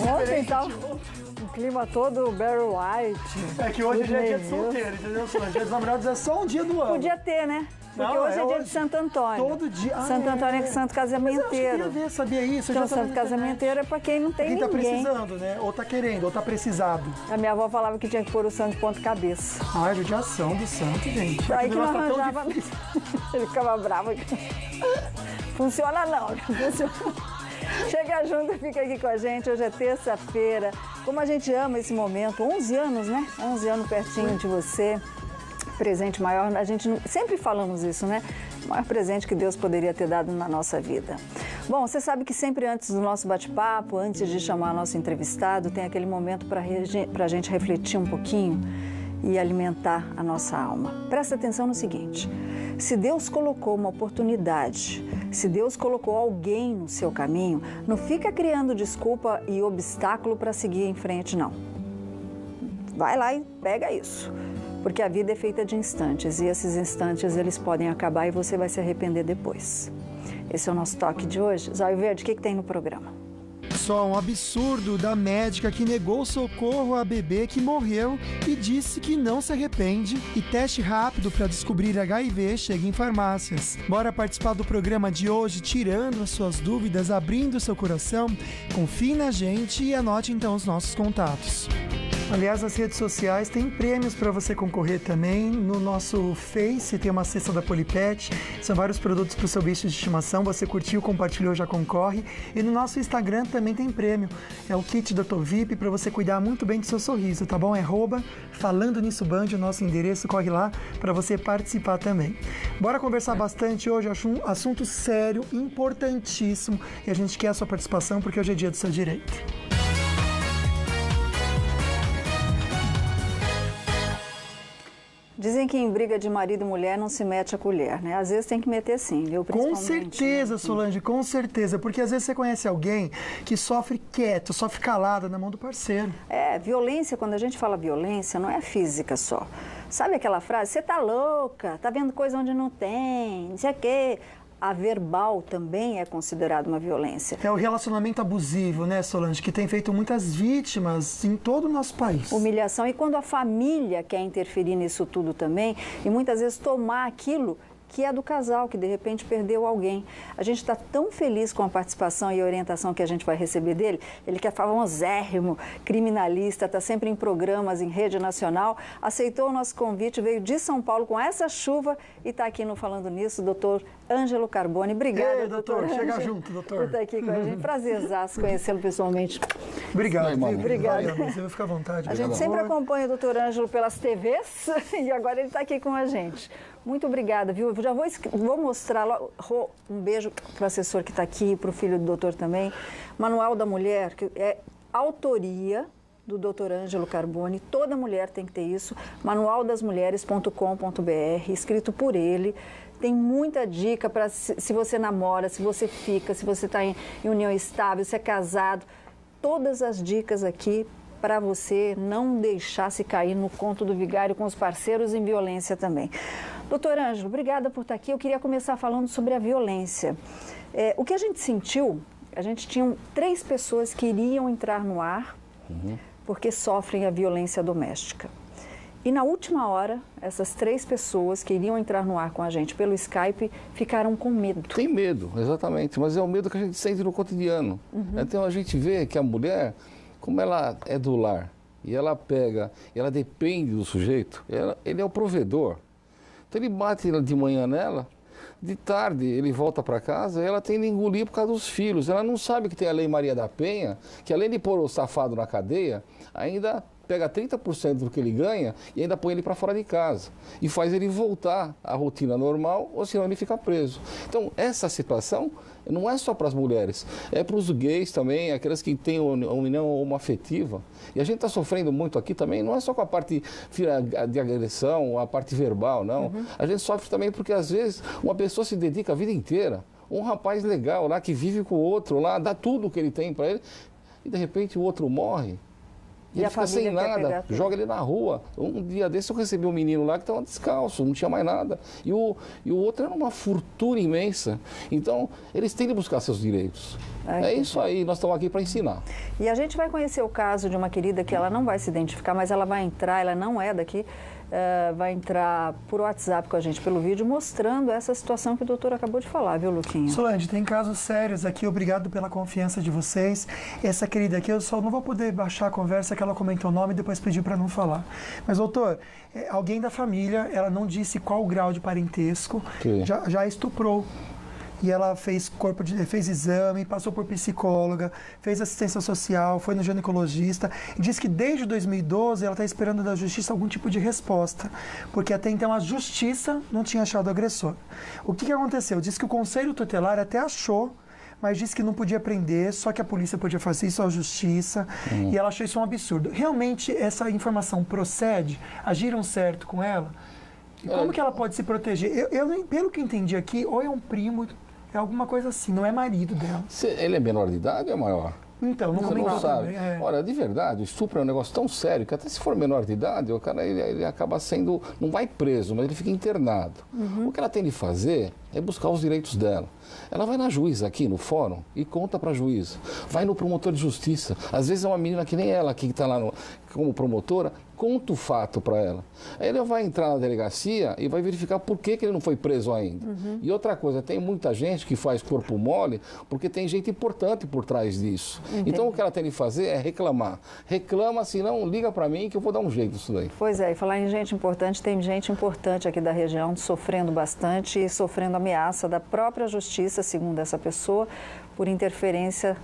Ontem tava um clima todo Barry White. É que hoje já é dia de solteiro, entendeu? Dia dos namorados é só um dia do ano. Podia ter, né? Porque Não, hoje é dia de Santo Antônio. Todo dia. Santo Antônio é santo casamenteiro. Eu ver, sabia isso? Então, santo casamenteiro é pra quem não tem ninguém. Quem tá precisando, né? Ou tá querendo, ou tá precisado. A minha avó falava que tinha que pôr o santo de ponta cabeça. Ai, judiação do santo, gente. Aí que não tá arranjava. Ele ficava bravo. Funciona não, não funciona. Chega junto e fica aqui com a gente. Hoje é terça-feira. Como a gente ama esse momento. 11 anos, né? 11 anos pertinho de você. Presente maior, a gente sempre falamos isso, né? O maior presente que Deus poderia ter dado na nossa vida. Bom, você sabe que sempre antes do nosso bate-papo, antes de chamar nosso entrevistado, tem aquele momento para a gente refletir um pouquinho e alimentar a nossa alma. Presta atenção no seguinte: se Deus colocou uma oportunidade, se Deus colocou alguém no seu caminho, não fica criando desculpa e obstáculo para seguir em frente, não. Vai lá e pega isso. Porque a vida é feita de instantes e esses instantes eles podem acabar e você vai se arrepender depois. Esse é o nosso toque de hoje. Zóio Verde, o que tem no programa? Só um absurdo da médica que negou socorro à bebê que morreu e disse que não se arrepende. E teste rápido para descobrir HIV chega em farmácias. Bora participar do programa de hoje, tirando as suas dúvidas, abrindo seu coração? Confie na gente e anote então os nossos contatos. Aliás, nas redes sociais tem prêmios para você concorrer também. No nosso Face tem uma cesta da Polipet. São vários produtos para o seu bicho de estimação. Você curtiu, compartilhou, já concorre. E no nosso Instagram também tem prêmio. É o kit Dr. VIP para você cuidar muito bem do seu sorriso, tá bom? É @falando nisso Band, o nosso endereço. Corre lá para você participar também. Bora conversar bastante hoje. Acho um assunto sério, importantíssimo. E a gente quer a sua participação porque hoje é dia do seu direito. Dizem que em briga de marido e mulher não se mete a colher, né? Às vezes tem que meter sim, viu? Com certeza, né? Solange, com certeza. Porque às vezes você conhece alguém que sofre quieto, sofre calado na mão do parceiro. É, violência, quando a gente fala violência, não é física só. Sabe aquela frase? Você tá louca, tá vendo coisa onde não tem, não sei o quê. A verbal também é considerada uma violência. É o relacionamento abusivo, né, Solange, que tem feito muitas vítimas em todo o nosso país. Humilhação. E quando a família quer interferir nisso tudo também, e muitas vezes tomar aquilo que é do casal, que de repente perdeu alguém. A gente está tão feliz com a participação e a orientação que a gente vai receber dele. Ele que é famosérrimo, criminalista, está sempre em programas em rede nacional, aceitou o nosso convite, veio de São Paulo com essa chuva e está aqui no Falando Nisso, doutor Ângelo Carboni. Obrigada, Ei, doutor. Chega junto, doutor. Por estar aqui com a gente. Prazerzaço conhecê-lo pessoalmente. Obrigado. Obrigada. Você vai ficar à vontade. A gente sempre acompanha o doutor Ângelo pelas TVs e agora ele está aqui com a gente. Muito obrigada, viu? Eu já vou mostrar lá. Um beijo para o assessor que está aqui, para o filho do doutor também. Manual da Mulher, que é autoria do doutor Ângelo Carboni. Toda mulher tem que ter isso. manualdasmulheres.com.br, escrito por ele. Tem muita dica para se você namora, se você fica, se você está em união estável, se é casado. Todas as dicas aqui para você não deixar se cair no conto do vigário com os parceiros em violência também. Doutor Ângelo, obrigada por estar aqui. Eu queria começar falando sobre a violência. O que a gente sentiu, a gente tinha 3 pessoas que iriam entrar no ar porque sofrem a violência doméstica. E na última hora, essas 3 pessoas que iriam entrar no ar com a gente pelo Skype ficaram com medo. Tem medo, exatamente, mas é o medo que a gente sente no cotidiano. Então a gente vê que a mulher, como ela é do lar e ela pega, ela depende do sujeito, ele é o provedor. Então ele bate de manhã nela, de tarde ele volta para casa, ela tem de engolir por causa dos filhos. Ela não sabe que tem a Lei Maria da Penha, que além de pôr o safado na cadeia, ainda pega 30% do que ele ganha e ainda põe ele para fora de casa. E faz ele voltar à rotina normal, ou senão ele fica preso. Então, essa situação não é só para as mulheres, é para os gays também, aquelas que têm uma união homoafetiva. E a gente está sofrendo muito aqui também, não é só com a parte de agressão, a parte verbal, não. A gente sofre também porque, às vezes, uma pessoa se dedica a vida inteira. Um rapaz legal lá, que vive com o outro lá, dá tudo o que ele tem para ele, e de repente o outro morre. E ele a fica sem família quer pegar nada, tudo. joga ele na rua. Um dia desse eu recebi um menino lá que estava descalço, não tinha mais nada. E o outro era uma fortuna imensa. Então, eles têm de buscar seus direitos. É isso aí, nós estamos aqui para ensinar. E a gente vai conhecer o caso de uma querida que ela não vai se identificar, mas ela vai entrar, ela não é daqui, vai entrar por WhatsApp com a gente pelo vídeo, mostrando essa situação que o doutor acabou de falar, viu, Luquinha? Solange, tem casos sérios aqui, obrigado pela confiança de vocês. Essa querida aqui, eu só não vou poder baixar a conversa que ela comentou o nome e depois pediu para não falar. Mas, doutor, alguém da família, ela não disse qual o grau de parentesco, já estuprou. E ela fez fez exame, passou por psicóloga, fez assistência social, foi no ginecologista e diz que desde 2012 ela está esperando da justiça algum tipo de resposta, porque até então a justiça não tinha achado o agressor. O que aconteceu? Diz que o conselho tutelar até achou, mas disse que não podia prender, só que a polícia podia fazer isso, a justiça, e ela achou isso um absurdo. Realmente essa informação procede? Agiram certo com ela? E como que ela pode se proteger? Pelo que entendi aqui, ou é um primo, é alguma coisa assim, não é marido dela. Ele é menor de idade ou é maior? Então, não Você comentou não sabe. também. Olha, de verdade, o estupro é um negócio tão sério que até se for menor de idade, o cara ele acaba sendo, não vai preso, mas ele fica internado. O que ela tem de fazer é buscar os direitos dela. Ela vai na juíza aqui no fórum e conta para a juíza. Vai no promotor de justiça. Às vezes é uma menina que nem ela aqui que está lá como promotora, conta o fato para ela. Aí ele vai entrar na delegacia e vai verificar por que ele não foi preso ainda. E outra coisa, tem muita gente que faz corpo mole porque tem gente importante por trás disso. Entendi. Então o que ela tem de fazer é reclamar. Reclama, se não, liga para mim que eu vou dar um jeito nisso daí. Pois é, e falar em gente importante, tem gente importante aqui da região sofrendo bastante e sofrendo ameaça da própria justiça, segundo essa pessoa, por interferência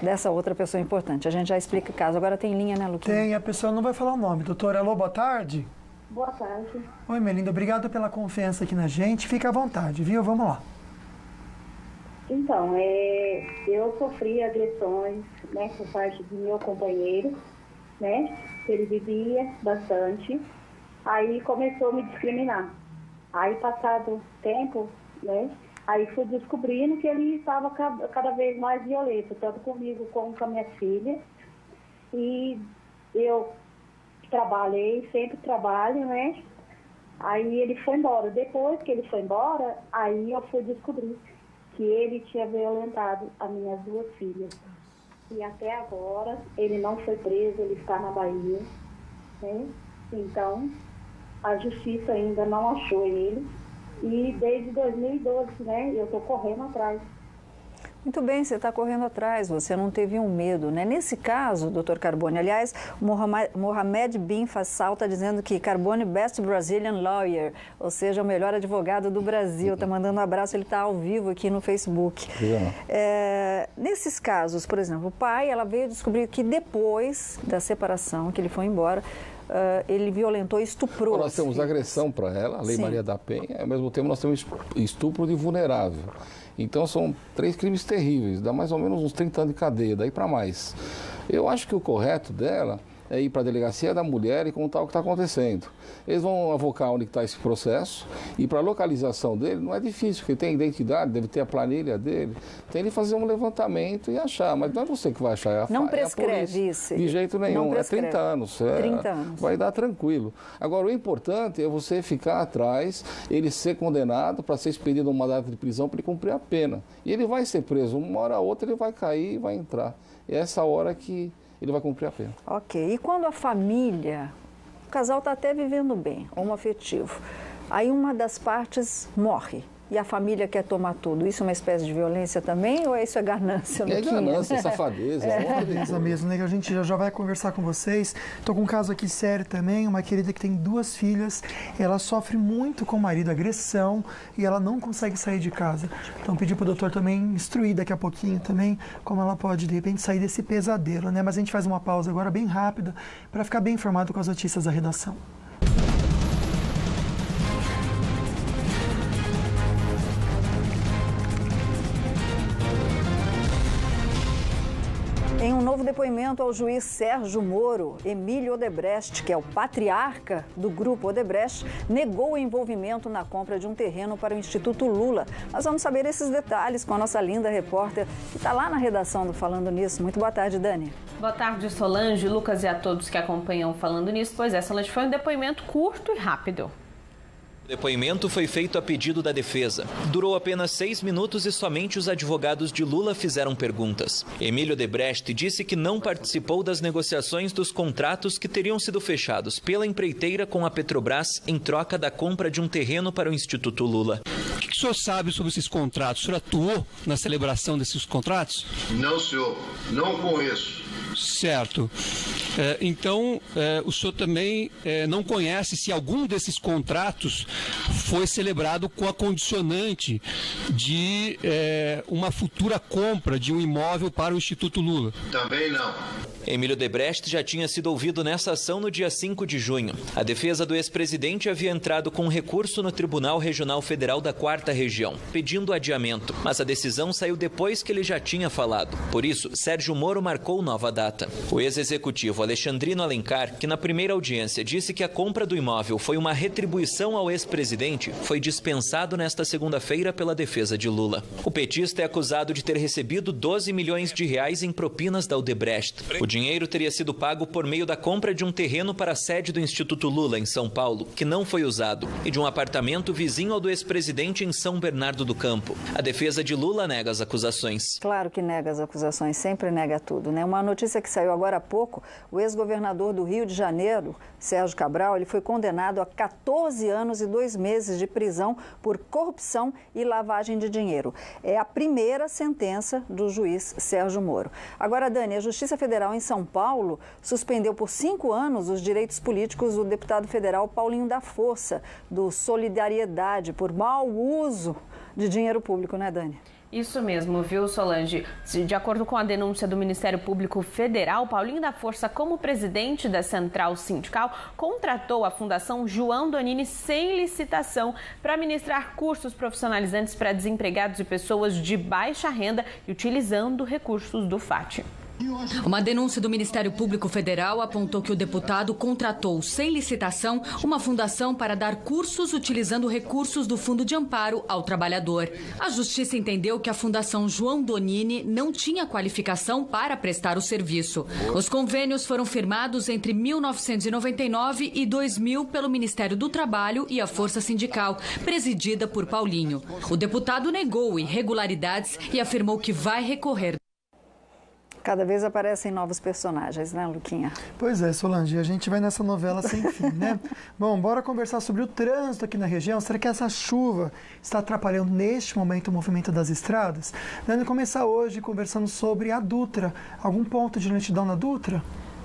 dessa outra pessoa importante. A gente já explica o caso. Agora tem linha, né, Luquinha? Tem, a pessoa não vai falar o nome. Doutora, alô, boa tarde. Boa tarde. Oi, minha linda, obrigado pela confiança aqui na gente. Fica à vontade, viu? Vamos lá. Então, eu sofri agressões, né, por parte do meu companheiro, né? Ele bebia bastante. Aí começou a me discriminar. Aí, passado tempo, né? Aí fui descobrindo que ele estava cada vez mais violento, tanto comigo como com a minha filha. E eu trabalhei, sempre trabalho, né? Aí ele foi embora. Depois que ele foi embora, aí eu fui descobrir que ele tinha violentado as minhas duas filhas. E até agora ele não foi preso, ele está na Bahia, né? Então, a justiça ainda não achou ele. E desde 2012, né, eu estou correndo atrás. Muito bem, você está correndo atrás, você não teve um medo, né? Nesse caso, doutor Carbone, aliás, o Mohamed Bin Faisal está dizendo que Carbone, best Brazilian lawyer, ou seja, o melhor advogado do Brasil. Está mandando um abraço, ele está ao vivo aqui no Facebook. Nesses casos, por exemplo, o pai, ela veio descobrir que depois da separação, que ele foi embora, ele violentou e estuprou. Nós temos agressão para ela, a Lei Maria da Penha, ao mesmo tempo nós temos estupro de vulnerável. Então são 3 crimes terríveis, dá mais ou menos uns 30 anos de cadeia, daí para mais. Eu acho que o correto dela é ir para a delegacia da mulher e contar o que está acontecendo. Eles vão avocar onde está esse processo e para a localização dele não é difícil, porque tem identidade, deve ter a planilha dele. Tem de fazer um levantamento e achar, mas não é você que vai achar, é a Não é a prescreve polícia. isso. De jeito nenhum, é 30 anos. 30 anos. Vai dar tranquilo. Agora, o importante é você ficar atrás, ele ser condenado para ser expedido uma data de prisão para ele cumprir a pena. E ele vai ser preso, uma hora ou outra ele vai cair e vai entrar. E é essa hora que ele vai cumprir a pena. Ok. E quando a família, o casal está até vivendo bem, homoafetivo, aí uma das partes morre e a família quer tomar tudo, isso é uma espécie de violência também ou isso é ganância? É ganância, safadeza. Beleza mesmo, né? Que a gente já vai conversar com vocês. Estou com um caso aqui sério também, uma querida que tem 2 filhas, ela sofre muito com o marido, agressão, e ela não consegue sair de casa. Então pedi para o doutor também instruir daqui a pouquinho também como ela pode, de repente, sair desse pesadelo, né? Mas a gente faz uma pausa agora bem rápida para ficar bem informado com as notícias da redação. Em um novo depoimento ao juiz Sérgio Moro, Emílio Odebrecht, que é o patriarca do grupo Odebrecht, negou o envolvimento na compra de um terreno para o Instituto Lula. Nós vamos saber esses detalhes com a nossa linda repórter, que está lá na redação do Falando Nisso. Muito boa tarde, Dani. Boa tarde, Solange, Lucas e a todos que acompanham Falando Nisso. Pois é, Solange, foi um depoimento curto e rápido. O depoimento foi feito a pedido da defesa. Durou apenas 6 minutos e somente os advogados de Lula fizeram perguntas. Emílio Odebrecht disse que não participou das negociações dos contratos que teriam sido fechados pela empreiteira com a Petrobras em troca da compra de um terreno para o Instituto Lula. O que o senhor sabe sobre esses contratos? O senhor atuou na celebração desses contratos? Não, senhor. Não conheço. Certo. Então, o senhor também não conhece se algum desses contratos foi celebrado com a condicionante de uma futura compra de um imóvel para o Instituto Lula? Também não. Emílio Odebrecht já tinha sido ouvido nessa ação no dia 5 de junho. A defesa do ex-presidente havia entrado com um recurso no Tribunal Regional Federal da 4ª Região, pedindo adiamento, mas a decisão saiu depois que ele já tinha falado. Por isso, Sérgio Moro marcou nova data. O ex-executivo Alexandrino Alencar, que na primeira audiência disse que a compra do imóvel foi uma retribuição ao ex-presidente, foi dispensado nesta segunda-feira pela defesa de Lula. O petista é acusado de ter recebido 12 milhões de reais em propinas da Odebrecht. O dinheiro teria sido pago por meio da compra de um terreno para a sede do Instituto Lula, em São Paulo, que não foi usado, e de um apartamento vizinho ao do ex-presidente em São Bernardo do Campo. A defesa de Lula nega as acusações. Claro que nega as acusações, sempre nega tudo, né? Uma notícia que saiu agora há pouco, o ex-governador do Rio de Janeiro, Sérgio Cabral, ele foi condenado a 14 anos e 2 meses de prisão por corrupção e lavagem de dinheiro. É a primeira sentença do juiz Sérgio Moro. Agora, Dani, a Justiça Federal em São Paulo suspendeu por 5 anos os direitos políticos do deputado federal Paulinho da Força, do Solidariedade, por mau uso de dinheiro público, né, Dani? Isso mesmo, viu, Solange? De acordo com a denúncia do Ministério Público Federal, Paulinho da Força, como presidente da Central Sindical, contratou a Fundação João Donini sem licitação para ministrar cursos profissionalizantes para desempregados e pessoas de baixa renda e utilizando recursos do FAT. Uma denúncia do Ministério Público Federal apontou que o deputado contratou, sem licitação, uma fundação para dar cursos utilizando recursos do Fundo de Amparo ao Trabalhador. A Justiça entendeu que a Fundação João Donini não tinha qualificação para prestar o serviço. Os convênios foram firmados entre 1999 e 2000 pelo Ministério do Trabalho e a Força Sindical, presidida por Paulinho. O deputado negou irregularidades e afirmou que vai recorrer. Cada vez aparecem novos personagens, né, Luquinha? Pois é, Solange, a gente vai nessa novela sem fim, né? Bom, bora conversar sobre o trânsito aqui na região. Será que essa chuva está atrapalhando neste momento o movimento das estradas? Vamos começar hoje conversando sobre a Dutra. Algum ponto de lentidão na Dutra?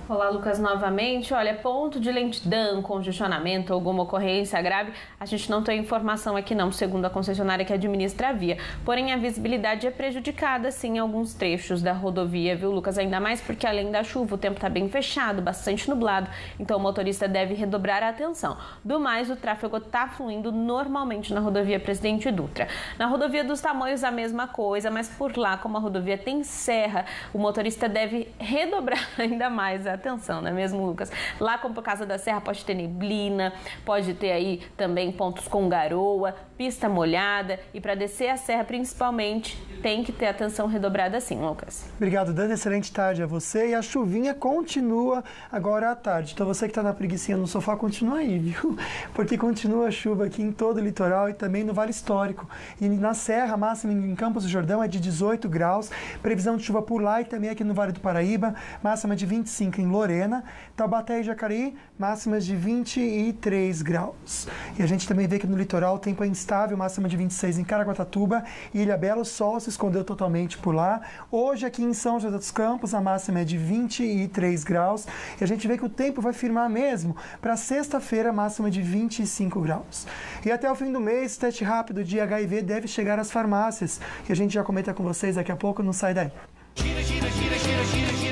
Olá, Lucas, novamente. Olha, ponto de lentidão, congestionamento, alguma ocorrência grave, a gente não tem informação aqui não, segundo a concessionária que administra a via. Porém, a visibilidade é prejudicada, sim, em alguns trechos da rodovia, viu, Lucas? Ainda mais porque, além da chuva, o tempo está bem fechado, bastante nublado, então o motorista deve redobrar a atenção. Do mais, o tráfego está fluindo normalmente na rodovia Presidente Dutra. Na rodovia dos Tamoios, a mesma coisa, mas por lá, como a rodovia tem serra, o motorista deve redobrar ainda mais a atenção, não é mesmo, Lucas? Lá, como por causa da serra, pode ter neblina, pode ter aí também pontos com garoa, pista molhada, e para descer a serra, principalmente, tem que ter atenção redobrada sim, Lucas. Obrigado, Dani. Excelente tarde a você. E a chuvinha continua agora à tarde. Então você que está na preguicinha no sofá, continua aí, viu? Porque continua a chuva aqui em todo o litoral e também no Vale Histórico. E na Serra, a máxima em Campos do Jordão é de 18 graus. Previsão de chuva por lá e também aqui no Vale do Paraíba, máxima de 25 em Lorena. Taubaté e Jacareí, máximas de 23 graus. E a gente também vê que no litoral o tempo é instável, máxima de 26 em Caraguatatuba. Ilhabela, o sol se escondeu totalmente por lá. Hoje aqui em São José dos Campos, a máxima é de 23 graus. E a gente vê que o tempo vai firmar mesmo para sexta-feira, máxima de 25 graus. E até o fim do mês, teste rápido de HIV deve chegar às farmácias. E a gente já comenta com vocês daqui a pouco, não sai daí. Gira, gira, gira, gira, gira.